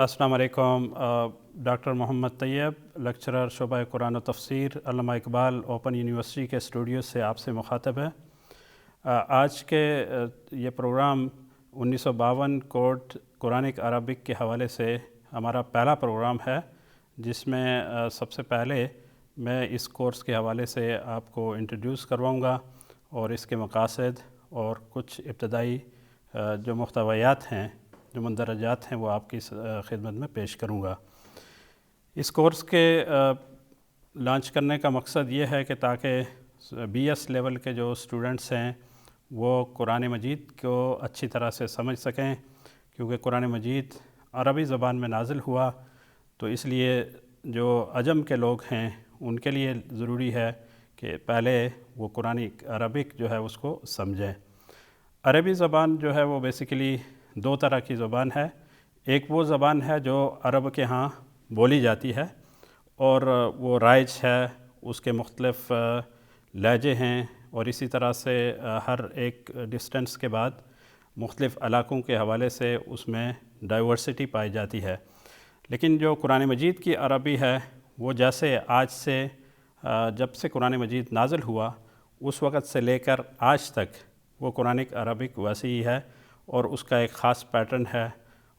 السلام علیکم. ڈاکٹر محمد طیب، لیکچرر شعبہ قرآن و تفسیر، علامہ اقبال اوپن یونیورسٹی کے اسٹوڈیو سے آپ سے مخاطب ہے. آج کے یہ پروگرام 1952 کوڈ قرآنک عربک کے حوالے سے ہمارا پہلا پروگرام ہے، جس میں سب سے پہلے میں اس کورس کے حوالے سے آپ کو انٹروڈیوس کرواؤں گا اور اس کے مقاصد اور کچھ ابتدائی جو محتویات ہیں، جو مندرجات ہیں، وہ آپ کی خدمت میں پیش کروں گا. اس کورس کے لانچ کرنے کا مقصد یہ ہے کہ تاکہ BS لیول کے جو اسٹوڈنٹس ہیں وہ قرآن مجید کو اچھی طرح سے سمجھ سکیں، کیونکہ قرآن مجید عربی زبان میں نازل ہوا، تو اس لیے جو عجم کے لوگ ہیں ان کے لیے ضروری ہے کہ پہلے وہ قرآن عربک جو ہے اس کو سمجھیں. عربی زبان جو ہے وہ بیسیکلی دو طرح کی زبان ہے. ایک وہ زبان ہے جو عرب کے ہاں بولی جاتی ہے اور وہ رائج ہے، اس کے مختلف لہجے ہیں، اور اسی طرح سے ہر ایک ڈسٹنس کے بعد مختلف علاقوں کے حوالے سے اس میں ڈائیورسٹی پائی جاتی ہے. لیکن جو قرآن مجید کی عربی ہے وہ جیسے آج سے جب سے قرآن مجید نازل ہوا اس وقت سے لے کر آج تک وہ قرآنک عربک ویسے ہی ہے، اور اس کا ایک خاص پیٹرن ہے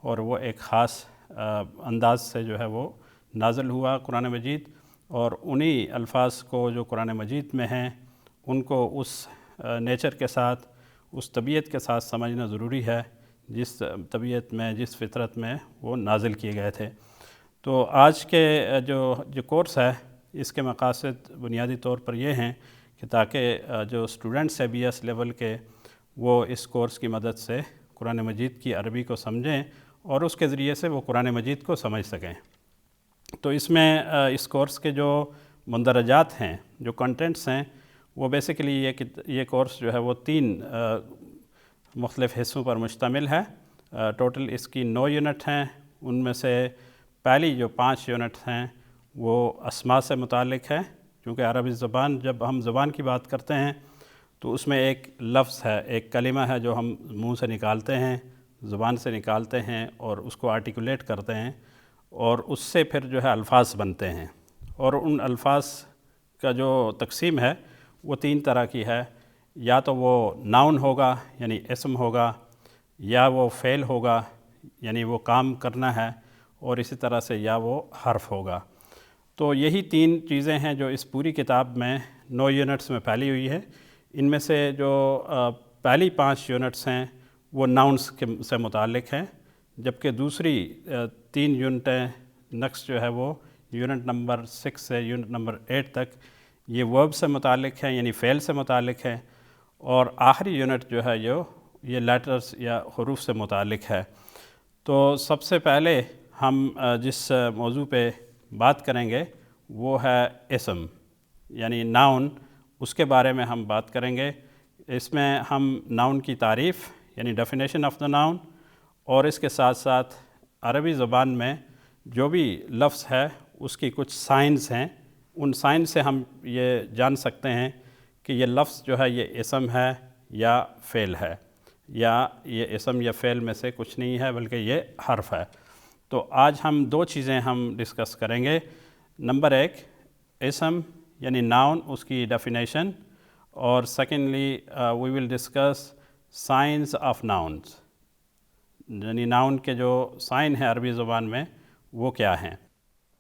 اور وہ ایک خاص انداز سے جو ہے وہ نازل ہوا قرآن مجید، اور انہی الفاظ کو جو قرآن مجید میں ہیں ان کو اس نیچر کے ساتھ، اس طبیعت کے ساتھ سمجھنا ضروری ہے جس طبیعت میں، جس فطرت میں وہ نازل کیے گئے تھے. تو آج کے جو کورس ہے اس کے مقاصد بنیادی طور پر یہ ہیں کہ تاکہ جو اسٹوڈنٹس ہیں BS لیول کے وہ اس کورس کی مدد سے قرآن مجید کی عربی کو سمجھیں اور اس کے ذریعے سے وہ قرآن مجید کو سمجھ سکیں. تو اس میں اس کورس کے جو مندرجات ہیں، جو کنٹینٹس ہیں، وہ بیسیکلی یہ کورس جو ہے وہ 3 مختلف حصوں پر مشتمل ہے. ٹوٹل اس کی 9 یونٹ ہیں. ان میں سے پہلی جو 5 یونٹ ہیں وہ اسماء سے متعلق ہے، کیونکہ عربی زبان، جب ہم زبان کی بات کرتے ہیں تو اس میں ایک لفظ ہے، ایک کلمہ ہے جو ہم منہ سے نکالتے ہیں، زبان سے نکالتے ہیں اور اس کو آرٹیکولیٹ کرتے ہیں، اور اس سے پھر جو ہے الفاظ بنتے ہیں. اور ان الفاظ کا جو تقسیم ہے وہ 3 طرح کی ہے. یا تو وہ ناؤن ہوگا یعنی اسم ہوگا، یا وہ فعل ہوگا یعنی وہ کام کرنا ہے، اور اسی طرح سے یا وہ حرف ہوگا. تو یہی 3 چیزیں ہیں جو اس پوری کتاب میں 9 یونٹس میں پھیلی ہوئی ہے. ان میں سے جو پہلی 5 یونٹس ہیں وہ ناؤنس سے متعلق ہیں، جبکہ دوسری 3 یونٹیں نیکسٹ جو ہے وہ یونٹ نمبر 6 سے یونٹ نمبر 8 تک یہ ورب سے متعلق ہے، یعنی فعل سے متعلق ہے، اور آخری یونٹ جو ہے یہ لیٹرز یا حروف سے متعلق ہے. تو سب سے پہلے ہم جس موضوع پہ بات کریں گے وہ ہے اسم یعنی ناؤن. اس کے بارے میں ہم بات کریں گے. اس میں ہم ناؤن کی تعریف یعنی ڈیفینیشن آف دا ناؤن، اور اس کے ساتھ ساتھ عربی زبان میں جو بھی لفظ ہے اس کی کچھ سائنز ہیں، ان سائنز سے ہم یہ جان سکتے ہیں کہ یہ لفظ جو ہے یہ اسم ہے یا فعل ہے، یا یہ اسم یا فعل میں سے کچھ نہیں ہے بلکہ یہ حرف ہے. تو آج ہم 2 چیزیں ہم ڈسکس کریں گے. نمبر 1 اسم یعنی ناؤن، اس کی ڈیفینیشن، اور secondly we will discuss signs of nouns یعنی ناؤن کے جو سائن ہیں عربی زبان میں وہ کیا ہیں.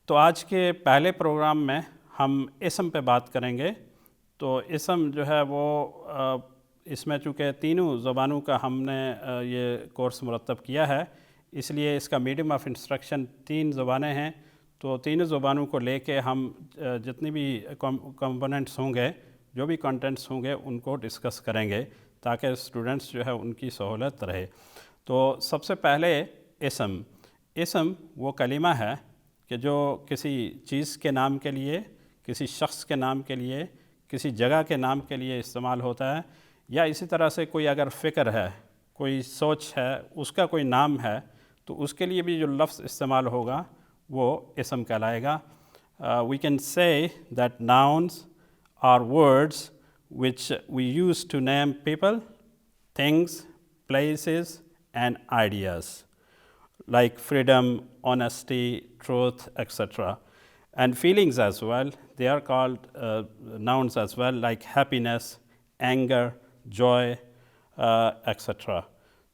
تو آج کے پہلے پروگرام میں ہم اسم پہ بات کریں گے. تو اسم جو ہے وہ اس میں چونکہ تینوں زبانوں کا ہم نے یہ کورس مرتب کیا ہے، اس لیے اس کا میڈیم آف انسٹرکشن 3 زبانیں ہیں. تو تینوں زبانوں کو لے کے ہم جتنی بھی کمپوننٹس ہوں گے، جو بھی کنٹینٹس ہوں گے، ان کو ڈسکس کریں گے تاکہ اسٹوڈنٹس جو ہے ان کی سہولت رہے. تو سب سے پہلے اسم وہ کلمہ ہے کہ جو کسی چیز کے نام کے لیے، کسی شخص کے نام کے لیے، کسی جگہ کے نام کے لیے استعمال ہوتا ہے، یا اسی طرح سے کوئی اگر فکر ہے، کوئی سوچ ہے، اس کا کوئی نام ہے تو اس کے لیے بھی جو لفظ استعمال ہوگا وہ اسم کہلائے گا. We can say that nouns are words which we use to name people, things, places and ideas. like freedom, honesty, truth, etc. And feelings as well, they are called nouns as well, like happiness, anger, joy, etc.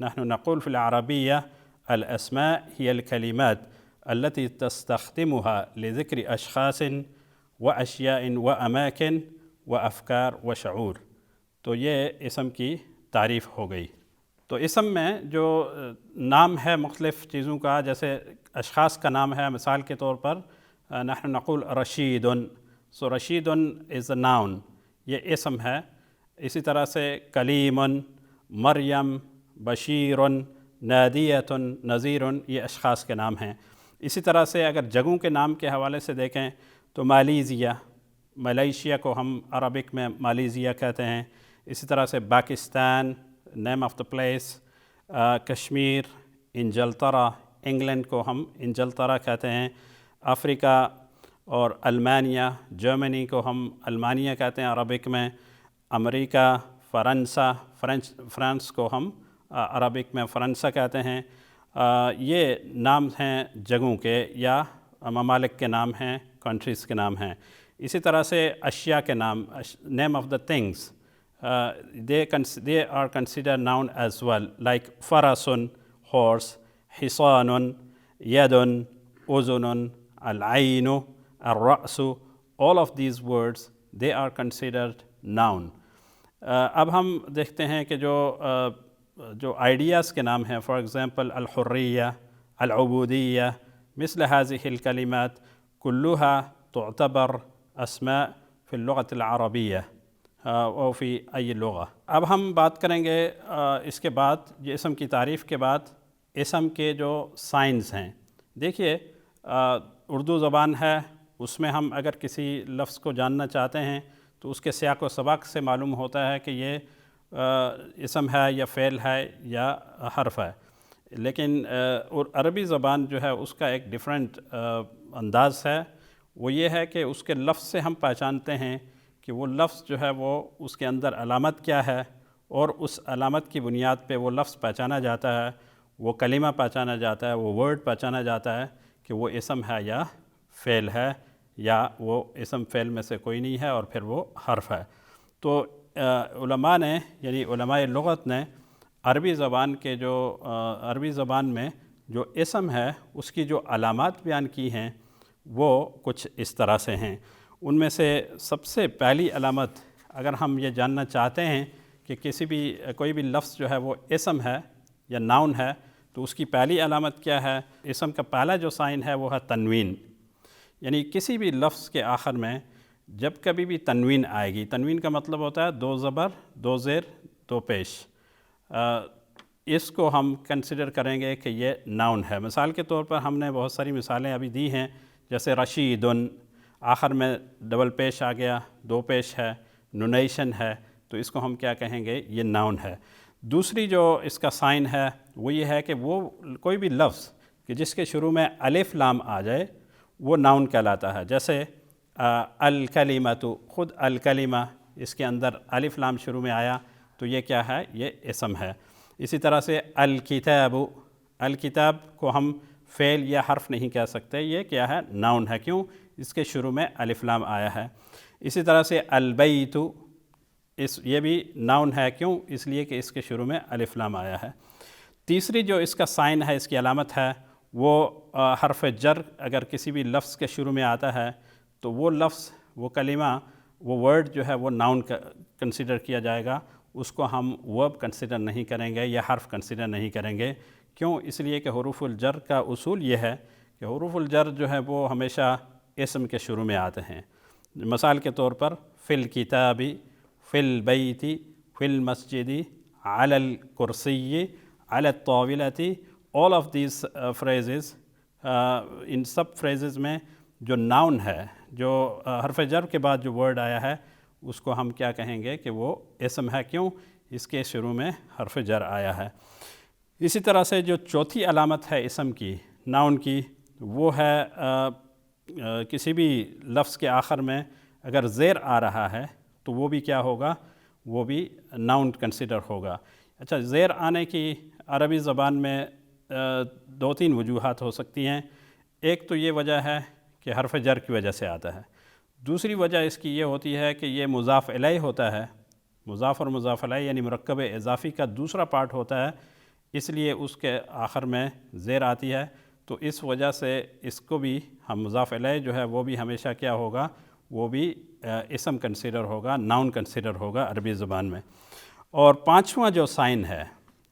نحن نقول في العربية الأسماء هي الكلمات التي تستخدمها لذكر أشخاص وأشياء وأماكن وأفكار وشعور. تو یہ اسم کی تعریف ہو گئی. تو اسم میں جو نام ہے مختلف چیزوں کا، جیسے اشخاص کا نام ہے، مثال کے طور پر نحن نقول رشید. سو رشید از اے ناؤن، یہ اسم ہے. اسی طرح سے کلیم، مریم، بشیر، نادیۃ، نذیر، یہ اشخاص کے نام ہیں. اسی طرح سے اگر جگہوں کے نام کے حوالے سے دیکھیں تو مالیزیا، ملیشیا کو ہم عربک میں مالیزیا کہتے ہیں. اسی طرح سے Pakistan, name of the place. Kashmir, انجلترا، انگلینڈ کو ہم انجلترا کہتے ہیں. افریقہ اور المانیہ، جرمنی کو ہم المانیہ کہتے ہیں عربک میں. امریکہ، فرانسہ، فرانس کو ہم عربک میں فرانسہ کہتے ہیں. یہ نام ہیں جگہوں کے یا ممالک کے نام ہیں، کنٹریز کے نام ہیں. اسی طرح سے اشیاء کے نام، نیم of the things, they are considered noun as well, like farasun, horse, hisanun, yadun, uzunun, al-aynu, al-ra'su. All of these words, they are considered noun. اب ہم دیکھتے ہیں کہ جو آئیڈیاز کے نام ہیں، فار ایگزامپل الحریہ، العبودیہ، مثل هذه الكلمات كلها تعتبر اسماء في اللغة العربية اور فی ای لغہ. اب ہم بات کریں گے اس کے بعد، یہ اسم کی تعریف کے بعد، اسم کے جو سائنز ہیں. دیکھیے اردو زبان ہے، اس میں ہم اگر کسی لفظ کو جاننا چاہتے ہیں تو اس کے سیاق و سباق سے معلوم ہوتا ہے کہ یہ اسم ہے یا فعل ہے یا حرف ہے. لیکن عربی زبان جو ہے اس کا ایک ڈیفرنٹ انداز ہے. وہ یہ ہے کہ اس کے لفظ سے ہم پہچانتے ہیں کہ وہ لفظ جو ہے وہ اس کے اندر علامت کیا ہے، اور اس علامت کی بنیاد پہ وہ لفظ پہچانا جاتا ہے، وہ کلمہ پہچانا جاتا ہے، وہ ورڈ پہچانا جاتا ہے کہ وہ اسم ہے یا فعل ہے، یا وہ اسم فعل میں سے کوئی نہیں ہے اور پھر وہ حرف ہے. تو علماء نے، یعنی علماء لغت نے عربی زبان میں جو اسم ہے اس کی جو علامات بیان کی ہیں وہ کچھ اس طرح سے ہیں. ان میں سے سب سے پہلی علامت، اگر ہم یہ جاننا چاہتے ہیں کہ کوئی بھی لفظ جو ہے وہ اسم ہے یا ناؤن ہے، تو اس کی پہلی علامت کیا ہے؟ اسم کا پہلا جو سائن ہے وہ ہے تنوین. یعنی کسی بھی لفظ کے آخر میں جب کبھی بھی تنوین آئے گی، تنوین کا مطلب ہوتا ہے 2 زبر 2 زیر 2 پیش، اس کو ہم کنسیڈر کریں گے کہ یہ ناؤن ہے. مثال کے طور پر ہم نے بہت ساری مثالیں ابھی دی ہیں، جیسے رشیدن، آخر میں ڈبل پیش آ گیا، 2 پیش ہے، نونیشن ہے، تو اس کو ہم کیا کہیں گے؟ یہ ناؤن ہے. دوسری جو اس کا سائن ہے وہ یہ ہے کہ وہ کوئی بھی لفظ کہ جس کے شروع میں الف لام آ جائے وہ ناؤن کہلاتا ہے. جیسے الکلمۃ، خود الکلمہ، اس کے اندر الف لام شروع میں آیا تو یہ کیا ہے؟ یہ اسم ہے. اسی طرح سے الکتاب، الکتاب کو ہم فعل یا حرف نہیں کہہ سکتے، یہ کیا ہے؟ ناؤن ہے. کیوں؟ اس کے شروع میں الف لام آیا ہے. اسی طرح سے البیت، یہ بھی ناؤن ہے. کیوں؟ اس لیے کہ اس کے شروع میں الف لام آیا ہے. تیسری جو اس کا سائن ہے، اس کی علامت ہے، وہ حرف جر اگر کسی بھی لفظ کے شروع میں آتا ہے تو وہ لفظ، وہ کلمہ، وہ ورڈ جو ہے وہ ناؤن کنسیڈر کیا جائے گا. اس کو ہم ورب کنسیڈر نہیں کریں گے یا حرف کنسیڈر نہیں کریں گے. کیوں؟ اس لیے کہ حروف الجر کا اصول یہ ہے کہ حروف الجر جو ہے وہ ہمیشہ اسم کے شروع میں آتے ہیں. مثال کے طور پر فی الکتاب، فی البیت، فی المسجد، علی الکرسی، علی الطاولۃ. all of these phrases، in sub phrases میں جو ناؤن ہے، جو حرف جر کے بعد جو ورڈ آیا ہے اس کو ہم کیا کہیں گے کہ وہ اسم ہے. کیوں؟ اس کے شروع میں حرف جر آیا ہے. اسی طرح سے جو چوتھی علامت ہے اسم کی، ناؤن کی، وہ ہے کسی بھی لفظ کے آخر میں اگر زیر آ رہا ہے تو وہ بھی کیا ہوگا؟ وہ بھی ناؤن کنسیڈر ہوگا. اچھا، زیر آنے کی عربی زبان میں دو تین وجوہات ہو سکتی ہیں. ایک تو یہ وجہ ہے کہ حرف جر کی وجہ سے آتا ہے. دوسری وجہ اس کی یہ ہوتی ہے کہ یہ مضاف الیہ ہوتا ہے، مضاف اور مضاف الیہ یعنی مرکب اضافی کا دوسرا پارٹ ہوتا ہے، اس لیے اس کے آخر میں زیر آتی ہے. تو اس وجہ سے اس کو بھی ہم مضاف الیہ جو ہے وہ بھی ہمیشہ کیا ہوگا، وہ بھی اسم کنسیڈر ہوگا، ناؤن کنسیڈر ہوگا عربی زبان میں. اور پانچواں جو سائن ہے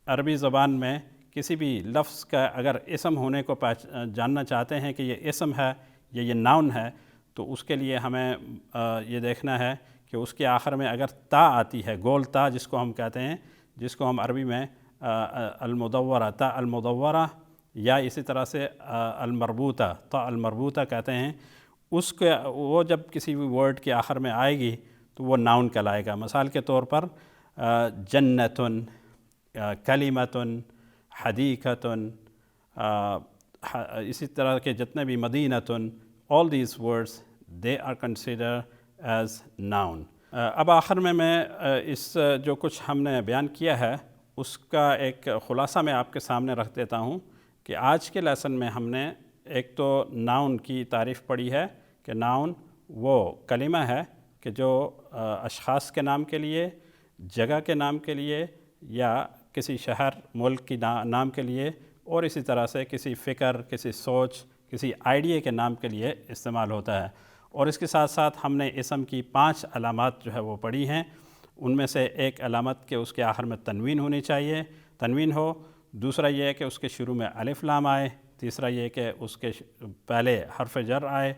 عربی زبان میں، کسی بھی لفظ کا اگر اسم ہونے کو جاننا چاہتے ہیں کہ یہ اسم ہے یا یہ ناؤن ہے، تو اس کے لیے ہمیں یہ دیکھنا ہے کہ اس کے آخر میں اگر تا آتی ہے، گول تا جس کو ہم کہتے ہیں، جس کو ہم عربی میں المدورہ، تا المدورہ، یا اسی طرح سے المربوطہ، تا المربوطہ کہتے ہیں، اس کے وہ جب کسی بھی ورڈ کے آخر میں آئے گی تو وہ ناؤن کہلائے گا. مثال کے طور پر جنتن، کلمتن، حدیقتن، اسی طرح کے جتنے بھی مدینتن، all these words they are considered as noun. اب آخر میں اس جو کچھ ہم نے بیان کیا ہے اس کا ایک خلاصہ میں آپ کے سامنے رکھ دیتا ہوں کہ آج کے لیسن میں ہم نے ایک تو ناؤن کی تعریف پڑھی ہے کہ ناؤن وہ کلمہ ہے کہ جو اشخاص کے نام کے لیے، جگہ کے نام کے لیے، یا کسی شہر ملک کی نام کے لیے، اور اسی طرح سے کسی فکر، کسی سوچ، کسی آئیڈیا کے نام کے لیے استعمال ہوتا ہے. اور اس کے ساتھ ساتھ ہم نے اسم کی 5 علامات جو ہے وہ پڑھی ہیں. ان میں سے ایک علامت کہ اس کے آخر میں تنوین ہونی چاہیے، تنوین ہو. دوسرا یہ ہے کہ اس کے شروع میں الف لام آئے. تیسرا یہ کہ اس کے پہلے حرف جر آئے.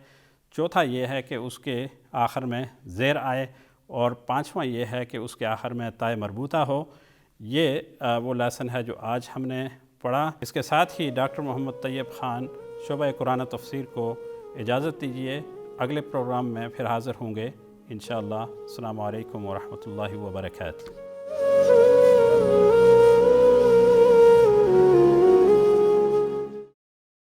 چوتھا یہ ہے کہ اس کے آخر میں زیر آئے. اور پانچواں یہ ہے کہ اس کے آخر میں تائے مربوطہ ہو. یہ وہ لیسن ہے جو آج ہم نے پڑھا. اس کے ساتھ ہی ڈاکٹر محمد طیب خان شعبہ قرآن تفسیر کو اجازت دیجیے. اگلے پروگرام میں پھر حاضر ہوں گے انشاءاللہ. السلام علیکم ورحمۃ اللہ وبرکاتہ.